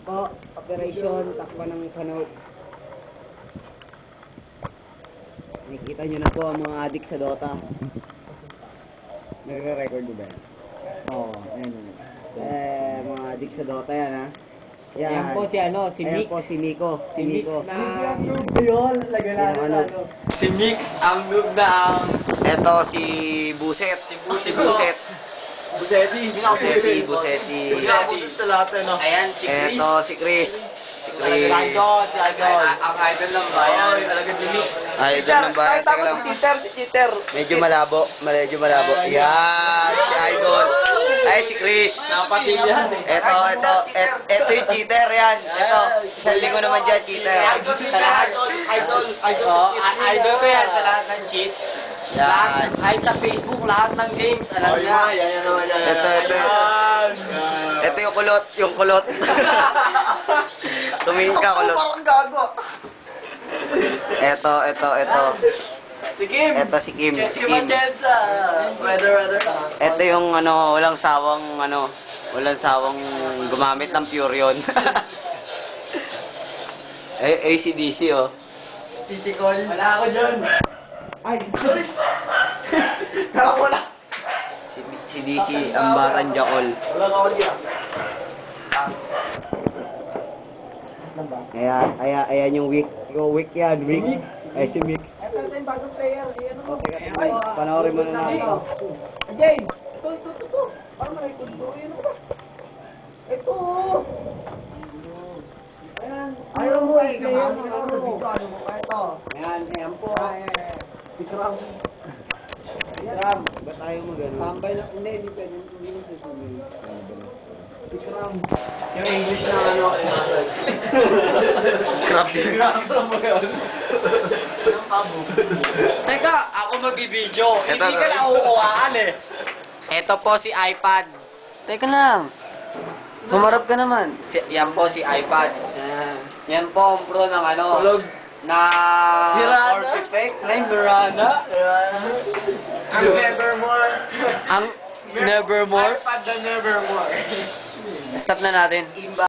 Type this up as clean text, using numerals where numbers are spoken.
Po, operation, takpan ng panood. Nakikita nyo na po ang mga adik sa Dota. Nagre-record ba yan? Oo, ayun. Mga adik sa Dota yan, ha? Yan. Ayan po si ano, si Ayan Mick. po si Nico. Si Nico. Na... Yun, lagyan natin. Si Mick, ang noob na ang... Eto si Buset. Si Buset. Busetti. Busetti. Sa lahat, no? Ayan, si Chris. Eto si Chris. Si Chris. Idol. Ang idol ng bayan. Talaga si Mick. Idol ng bayan. Teka lang. Si cheater. Medyo malabo. Yan. Si Idol. Ay, si Chris. Napatid yan eh. Eto yung cheater yan. Eto. Isang linggo naman dyan, cheater. Idol ko yan sa lahat ng cheat. Yan. Kahit sa Facebook, lahat ng games, alam niya. Yan naman yan. Ito yung kulot. Tumingin ka, kulot. Parang gago. Ito. Si Kim. Ito si Kim. Machenza. Weather. Ito yung walang sawang gumamit ng Furion. ACDC oh. Titikol. Wala ako dyan. Ay, sorry. Nakawala. Si DC Ambaran Jaol. Wala ako dyan. Ayan yung week yan, week. Ay, si Mick. Ito yung bagong player. Panoorin mo na natin. James! Ito. Parang na-record ko. Yan ba? Ito! Ayan. Ayaw mo eh. Ayaw mo. Ito. Ayan po. Tikram. Tikram. Ba't ayaw mo gano'n? Tambay na. Hindi mo susumin. Tikram. Yung English na ano. Tikram mo yun. Teka, ako mag-video. Hindi ka na uuwaan eh. Ito po si iPad. Teka lang. Humarap ka naman. Yan po si iPad. Yan po ang pro ng ano. Tulog. Na Orpifake. Na yung Miranda. Ang Nevermore. Ang Nevermore. iPad na Nevermore. Stop na natin.